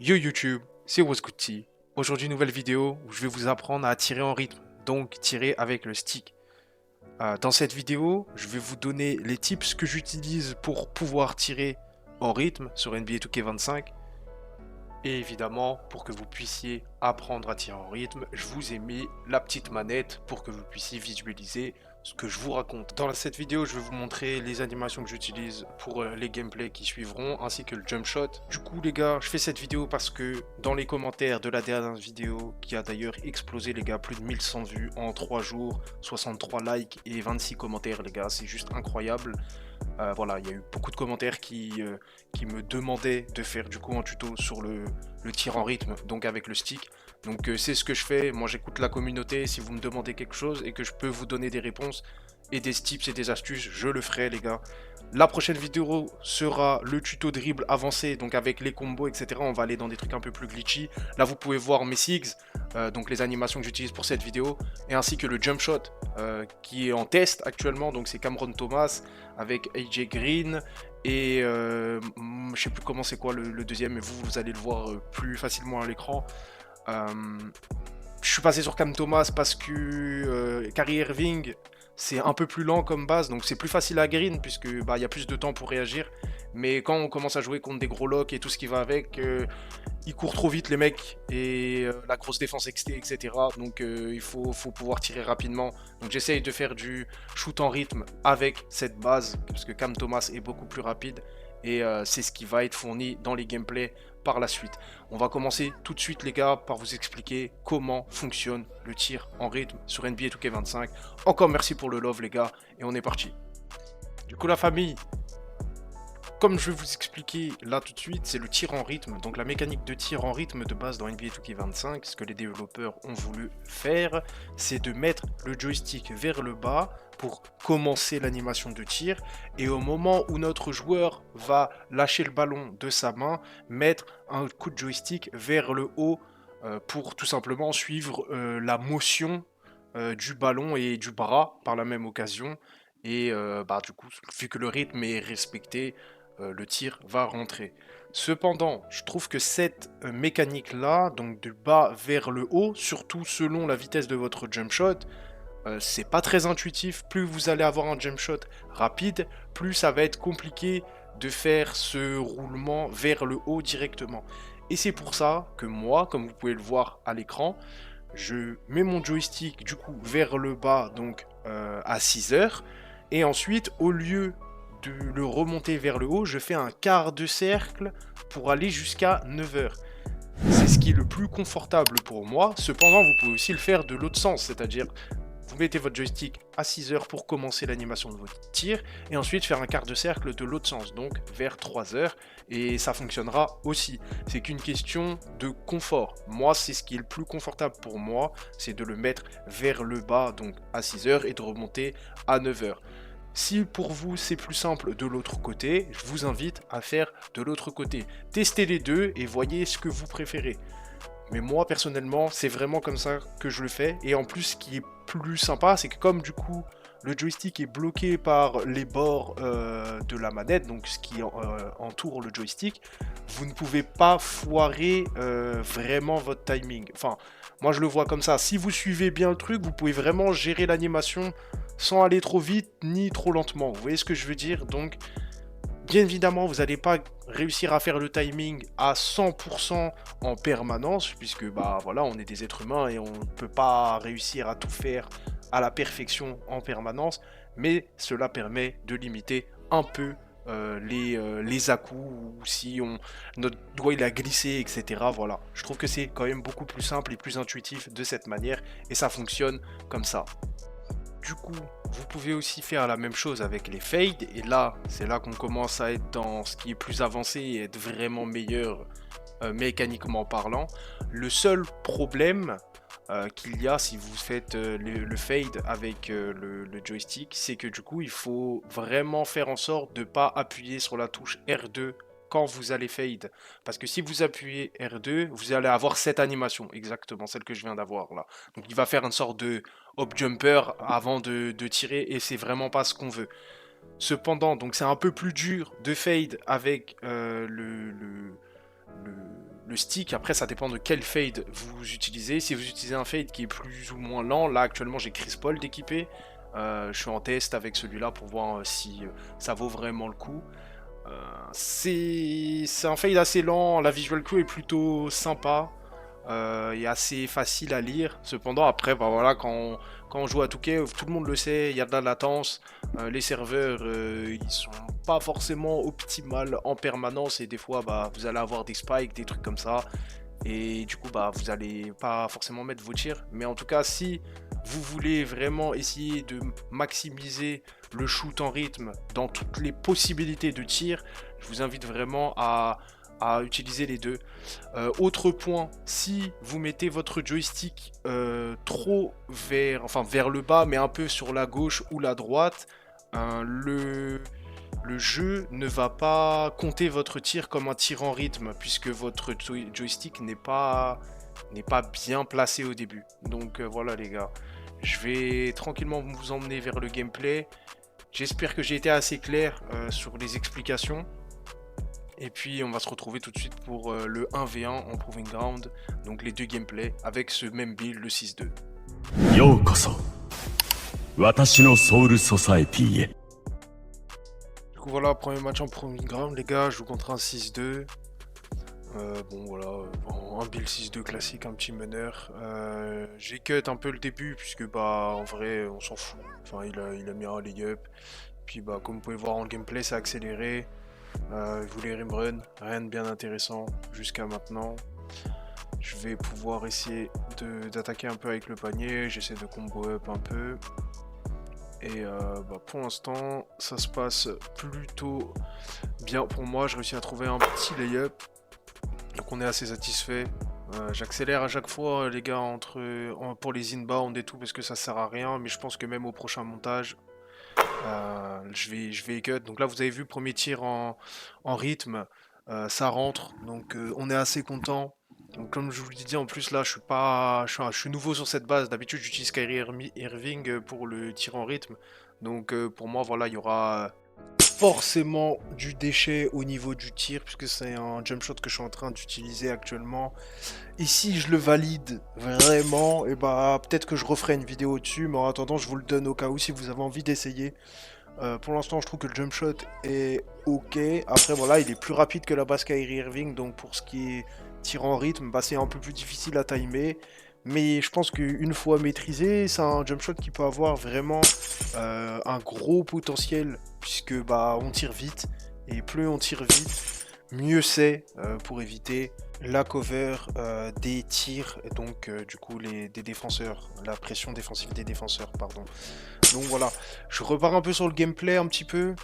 Yo YouTube, c'est Wozguti. Aujourd'hui, nouvelle vidéo où je vais vous apprendre à tirer en rythme, donc tirer avec le stick. Dans cette vidéo, je vais vous donner les tips que j'utilise pour pouvoir tirer en rythme sur NBA 2K25. Et évidemment, pour que vous puissiez apprendre à tirer en rythme, je vous ai mis la petite manette pour que vous puissiez visualiser ce que je vous raconte. Dans cette vidéo, je vais vous montrer les animations que j'utilise pour les gameplays qui suivront, ainsi que le jump shot. Du coup, les gars, je fais cette vidéo parce que dans les commentaires de la dernière vidéo, qui a d'ailleurs explosé, les gars, plus de 1100 vues en 3 jours, 63 likes et 26 commentaires, les gars, c'est juste incroyable. Voilà, il y a eu beaucoup de commentaires qui me demandaient de faire du coup un tuto sur le tir en rythme, donc avec le stick. Donc c'est ce que je fais, moi j'écoute la communauté, si vous me demandez quelque chose et que je peux vous donner des réponses et des tips et des astuces, je le ferai les gars. La prochaine vidéo sera le tuto dribble avancé, donc avec les combos, etc. On va aller dans des trucs un peu plus glitchy. Là, vous pouvez voir mes SIGs, donc les animations que j'utilise pour cette vidéo, et ainsi que le jump shot qui est en test actuellement. Donc c'est Cameron Thomas avec AJ Green et je sais plus comment c'est quoi le deuxième, mais vous allez le voir plus facilement à l'écran. Euh, je suis passé sur Cam Thomas parce que Kyrie Irving c'est un peu plus lent comme base, donc c'est plus facile à green puisque bah il y a plus de temps pour réagir. Mais quand on commence à jouer contre des gros locks et tout ce qui va avec, ils courent trop vite les mecs et la grosse défense XT, etc. Donc il faut pouvoir tirer rapidement. Donc j'essaye de faire du shoot en rythme avec cette base parce que Cam Thomas est beaucoup plus rapide et c'est ce qui va être fourni dans les gameplays par la suite. On va commencer tout de suite les gars par vous expliquer comment fonctionne le tir en rythme sur NBA 2K25. Encore merci pour le love les gars et on est parti. Du coup la famille, comme je vais vous expliquer là tout de suite, c'est le tir en rythme. Donc la mécanique de tir en rythme de base dans NBA 2K25, ce que les développeurs ont voulu faire, c'est de mettre le joystick vers le bas pour commencer l'animation de tir. Et au moment où notre joueur va lâcher le ballon de sa main, mettre un coup de joystick vers le haut pour tout simplement suivre la motion du ballon et du bras par la même occasion. Et bah, du coup, vu que le rythme est respecté, le tir va rentrer. Cependant, je trouve que cette mécanique-là, donc du bas vers le haut, surtout selon la vitesse de votre jump shot, c'est pas très intuitif. Plus vous allez avoir un jump shot rapide, plus ça va être compliqué de faire ce roulement vers le haut directement. Et c'est pour ça que moi, comme vous pouvez le voir à l'écran, je mets mon joystick du coup vers le bas, donc à 6 heures. Et ensuite, au lieu de le remonter vers le haut, je fais un quart de cercle pour aller jusqu'à 9 heures. C'est ce qui est le plus confortable pour moi. Cependant, vous pouvez aussi le faire de l'autre sens, c'est-à-dire vous mettez votre joystick à 6 heures pour commencer l'animation de votre tir et ensuite faire un quart de cercle de l'autre sens, donc vers 3 heures, et ça fonctionnera aussi. C'est qu'une question de confort. Moi, c'est ce qui est le plus confortable pour moi, c'est de le mettre vers le bas, donc à 6 heures, et de remonter à 9 heures. Si pour vous c'est plus simple de l'autre côté, je vous invite à faire de l'autre côté. Testez les deux et voyez ce que vous préférez. Mais moi personnellement, c'est vraiment comme ça que je le fais. Et en plus, ce qui est plus sympa, c'est que comme du coup le joystick est bloqué par les bords de la manette, donc ce qui entoure le joystick, vous ne pouvez pas foirer vraiment votre timing. Enfin, moi je le vois comme ça. Si vous suivez bien le truc, vous pouvez vraiment gérer l'animation sans aller trop vite ni trop lentement. Vous voyez ce que je veux dire? Donc, bien évidemment, vous n'allez pas réussir à faire le timing à 100% en permanence, puisque bah voilà, on est des êtres humains et on ne peut pas réussir à tout faire à la perfection en permanence, mais cela permet de limiter un peu les à-coups, ou si notre doigt il a glissé, etc. Voilà, je trouve que c'est quand même beaucoup plus simple et plus intuitif de cette manière, et ça fonctionne comme ça. Du coup, vous pouvez aussi faire la même chose avec les fades, et là, c'est là qu'on commence à être dans ce qui est plus avancé et être vraiment meilleur mécaniquement parlant. Le seul problème qu'il y a si vous faites le fade avec le joystick, c'est que du coup, il faut vraiment faire en sorte de ne pas appuyer sur la touche R2 quand vous allez fade. Parce que si vous appuyez R2, vous allez avoir cette animation, exactement celle que je viens d'avoir là. Donc il va faire une sorte de hop jumper avant de tirer, et c'est vraiment pas ce qu'on veut. Cependant, donc c'est un peu plus dur de fade avec le le stick. Après, ça dépend de quel fade vous utilisez. Si vous utilisez un fade qui est plus ou moins lent, là actuellement j'ai Chris Paul d'équipé. Je suis en test avec celui-là pour voir si ça vaut vraiment le coup. C'est un fade assez lent, la visual cue est plutôt sympa. Et assez facile à lire. Cependant, après, bah voilà, quand on joue à 2K, tout le monde le sait, il y a de la latence. Les serveurs, ils sont pas forcément optimales en permanence et des fois, bah, vous allez avoir des spikes, des trucs comme ça. Et du coup, bah, vous allez pas forcément mettre vos tirs. Mais en tout cas, si vous voulez vraiment essayer de maximiser le shoot en rythme dans toutes les possibilités de tir, je vous invite vraiment à utiliser les deux. Autre point, si vous mettez votre joystick trop vers le bas, mais un peu sur la gauche ou la droite, le jeu ne va pas compter votre tir comme un tir en rythme, puisque votre joystick n'est pas bien placé au début. Donc voilà les gars, je vais tranquillement vous emmener vers le gameplay. J'espère que j'ai été assez clair sur les explications. Et puis on va se retrouver tout de suite pour le 1v1 en Proving Ground, donc les deux gameplays avec ce même build, le 6-2. Du coup voilà, premier match en Proving Ground les gars, je joue contre un 6-2. Bon voilà, un build 6-2 classique, un petit meneur. J'ai cut un peu le début puisque bah en vrai on s'en fout. Enfin il a mis un layup. Puis bah comme vous pouvez voir en gameplay c'est accéléré. Il voulait rimrun, rien de bien intéressant jusqu'à maintenant. Je vais pouvoir essayer d'attaquer un peu avec le panier, j'essaie de combo up un peu. Et bah, pour l'instant ça se passe plutôt bien pour moi, j'ai réussi à trouver un petit layup. Donc on est assez satisfait. J'accélère à chaque fois les gars pour les inbound et tout parce que ça sert à rien, mais je pense que même au prochain montage je vais cut. Donc là vous avez vu premier tir en rythme, ça rentre, donc on est assez content. Donc comme je vous l'ai dit en plus là je suis nouveau sur cette base. D'habitude j'utilise Kyrie Irving pour le tir en rythme. Donc pour moi voilà il y aura forcément du déchet au niveau du tir puisque c'est un jump shot que je suis en train d'utiliser actuellement. Et si je le valide vraiment, et bah peut-être que je referai une vidéo dessus, mais en attendant je vous le donne au cas où si vous avez envie d'essayer. Pour l'instant je trouve que le jump shot est ok. Après voilà il est plus rapide que la base Kyrie Irving, donc pour ce qui est tir en rythme, bah, c'est un peu plus difficile à timer. Mais je pense qu'une fois maîtrisé, c'est un jump shot qui peut avoir vraiment un gros potentiel puisque bah on tire vite et plus on tire vite, mieux c'est pour éviter la cover des tirs et donc du coup des défenseurs, la pression défensive des défenseurs, pardon. Donc voilà, je repars un peu sur le gameplay un petit peu.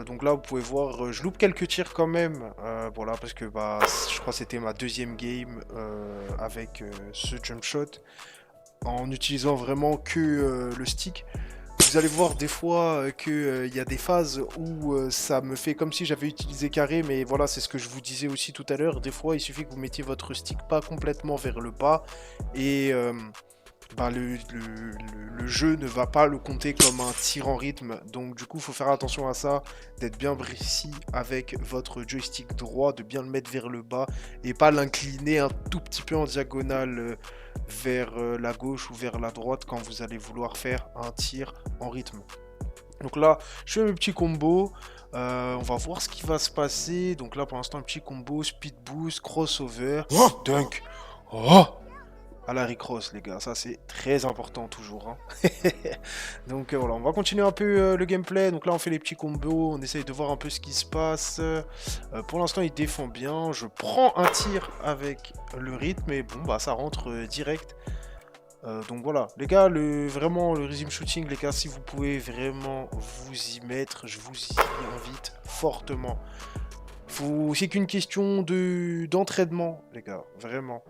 Donc là vous pouvez voir, je loupe quelques tirs quand même, voilà parce que bah je crois que c'était ma deuxième game avec ce jump shot en utilisant vraiment que le stick. Vous allez voir des fois qu'il y a des phases où ça me fait comme si j'avais utilisé carré, mais voilà, c'est ce que je vous disais aussi tout à l'heure. Des fois, il suffit que vous mettiez votre stick pas complètement vers le bas et bah, le jeu ne va pas le compter comme un tir en rythme. Donc du coup, il faut faire attention à ça, d'être bien précis avec votre joystick droit, de bien le mettre vers le bas et pas l'incliner un tout petit peu en diagonale vers la gauche ou vers la droite quand vous allez vouloir faire un tir en rythme. Donc là, je fais mes petits combos. On va voir ce qui va se passer. Donc là, pour l'instant, un petit combo, speed boost, crossover, dunk. Oh, à la Rick Ross, les gars, ça c'est très important toujours, hein. Donc voilà, on va continuer un peu le gameplay. Donc là, on fait les petits combos, on essaye de voir un peu ce qui se passe. Pour l'instant, il défend bien. Je prends un tir avec le rythme et bon, bah ça rentre direct. Donc voilà, les gars, vraiment le rhythm shooting, les gars, si vous pouvez vraiment vous y mettre, je vous y invite fortement. C'est qu'une question d'entraînement, les gars, vraiment.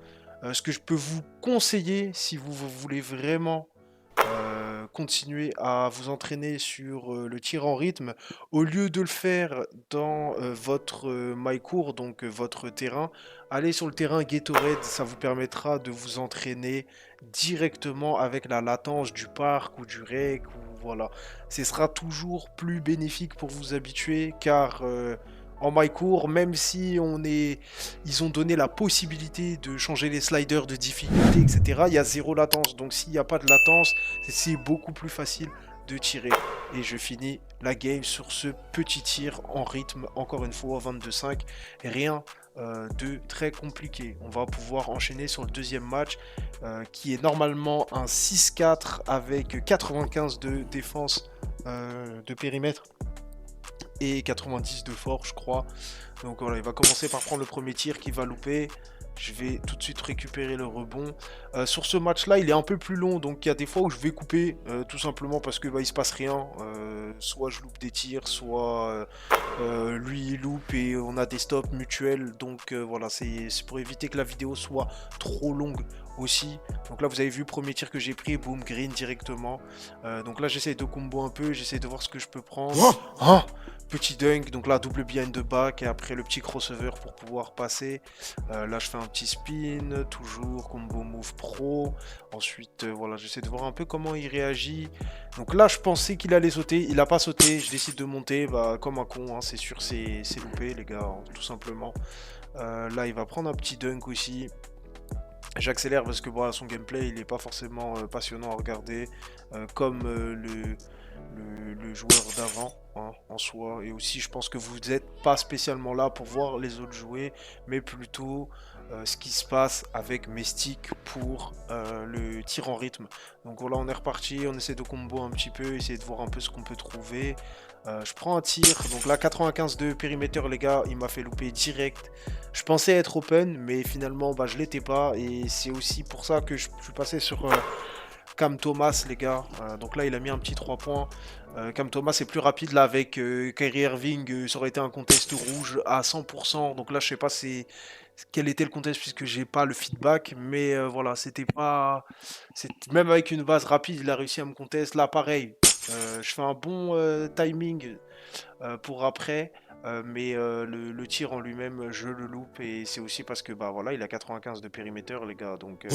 Ce que je peux vous conseiller, si vous voulez vraiment continuer à vous entraîner sur le tir en rythme, au lieu de le faire dans votre my court, donc votre terrain, allez sur le terrain Gatorade, ça vous permettra de vous entraîner directement avec la latence du parc ou du rec, ou voilà. Ce sera toujours plus bénéfique pour vous habituer, car en my court, même si ils ont donné la possibilité de changer les sliders de difficulté, etc. Il y a zéro latence. Donc s'il n'y a pas de latence, c'est beaucoup plus facile de tirer. Et je finis la game sur ce petit tir en rythme, encore une fois, 22-5. Rien de très compliqué. On va pouvoir enchaîner sur le deuxième match, qui est normalement un 6-4 avec 95 de défense de périmètre et 90 de fort, je crois. Donc voilà, il va commencer par prendre le premier tir qu'il va louper. Je vais tout de suite récupérer le rebond. Sur ce match-là, il est un peu plus long, donc il y a des fois où je vais couper, tout simplement parce que il se passe rien. Soit je loupe des tirs, soit lui il loupe et on a des stops mutuels. Donc voilà, c'est pour éviter que la vidéo soit trop longue aussi. Donc là, vous avez vu, premier tir que j'ai pris, boom, green directement. Donc là, j'essaie de combo un peu, j'essaie de voir ce que je peux prendre. Oh, petit dunk, donc là, double behind de back et après le petit crossover pour pouvoir passer. Là, je fais un petit spin, toujours combo move pro. Ensuite, voilà, j'essaie de voir un peu comment il réagit. Donc là, je pensais qu'il allait sauter. Il n'a pas sauté. Je décide de monter comme un con. Hein, c'est sûr, c'est loupé, les gars, hein, tout simplement. Là, il va prendre un petit dunk aussi. J'accélère parce que voilà, son gameplay, il n'est pas forcément passionnant à regarder. Comme le joueur d'avant, hein, en soi. Et aussi, je pense que vous n'êtes pas spécialement là pour voir les autres jouer, mais plutôt ce qui se passe avec mes sticks pour le tir en rythme. Donc voilà, on est reparti, on essaie de combo un petit peu, essayer de voir un peu ce qu'on peut trouver. Je prends un tir, donc là 95 de périmètre, les gars, il m'a fait louper direct. Je pensais être open, mais finalement je l'étais pas, et c'est aussi pour ça que je suis passé sur Cam Thomas, les gars. Donc là, il a mis un petit 3 points. Cam Thomas est plus rapide là avec Kyrie Irving. Ça aurait été un contest rouge à 100%. Donc là, je sais pas quel était le contest puisque j'ai pas le feedback. Mais voilà, c'était pas. Même avec une base rapide, il a réussi à me contest. Là, pareil. Je fais un bon timing pour après. Mais le tir en lui-même, je le loupe. Et c'est aussi parce que voilà, il a 95 de périmètre, les gars. Donc.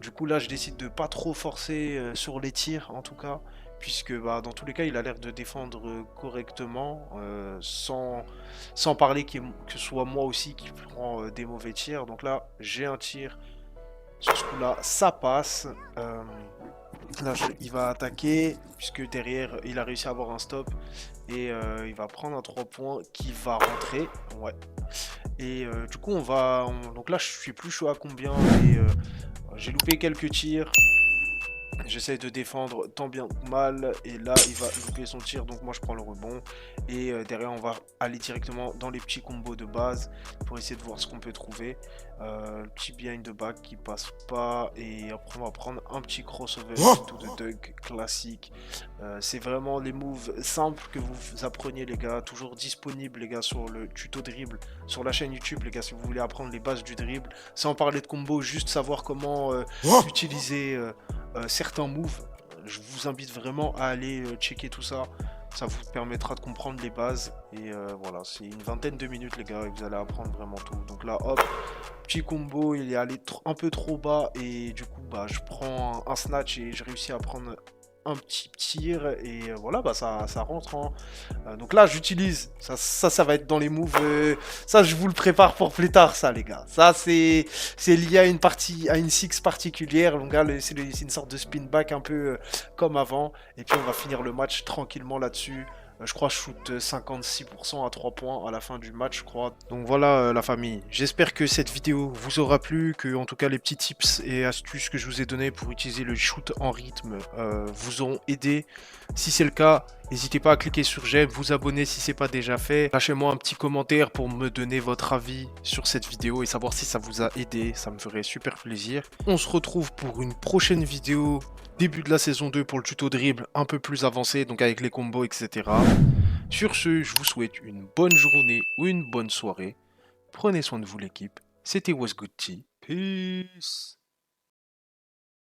Du coup là je décide de pas trop forcer sur les tirs en tout cas, puisque dans tous les cas il a l'air de défendre correctement, sans parler que ce soit moi aussi qui prend des mauvais tirs. Donc là j'ai un tir, sur ce coup là ça passe. Là il va attaquer, puisque derrière il a réussi à avoir un stop, et il va prendre un 3 points qui va rentrer. Ouais. Et du coup donc là je suis plus chaud à combien, et j'ai loupé quelques tirs. J'essaie de défendre tant bien que mal. Et là, il va louper son tir. Donc moi, je prends le rebond. Et derrière, on va aller directement dans les petits combos de base pour essayer de voir ce qu'on peut trouver. Le petit behind de back qui passe pas. Et après, on va prendre un petit crossover into the dunk classique. C'est vraiment les moves simples que vous apprenez, les gars. Toujours disponible, les gars, sur le tuto dribble. Sur la chaîne YouTube, les gars, si vous voulez apprendre les bases du dribble. Sans parler de combo, juste savoir comment utiliser certains moves. Je vous invite vraiment à aller checker tout ça. Ça vous permettra de comprendre les bases. Et voilà, c'est une vingtaine de minutes, les gars, et vous allez apprendre vraiment tout. Donc là, hop, petit combo, il est allé un peu trop bas. Et du coup, je prends un snatch et je réussis à prendre un petit tir. Et voilà, ça rentre. Hein. Donc là, j'utilise. Ça va être dans les moves. Ça, je vous le prépare pour plus tard, ça, les gars. Ça, c'est lié à une six particulière. Donc là, c'est une sorte de spin back un peu comme avant. Et puis, on va finir le match tranquillement là-dessus. Je crois que je shoot 56% à 3 points à la fin du match, je crois. Donc voilà la famille. J'espère que cette vidéo vous aura plu, que en tout cas les petits tips et astuces que je vous ai donnés pour utiliser le shoot en rythme vous auront aidé. Si c'est le cas, n'hésitez pas à cliquer sur j'aime, vous abonner si c'est pas déjà fait. Lâchez-moi un petit commentaire pour me donner votre avis sur cette vidéo et savoir si ça vous a aidé. Ça me ferait super plaisir. On se retrouve pour une prochaine vidéo début de la saison 2 pour le tuto dribble un peu plus avancé, donc avec les combos, etc. Sur ce, je vous souhaite une bonne journée ou une bonne soirée. Prenez soin de vous l'équipe. C'était Was Good Tea. Peace.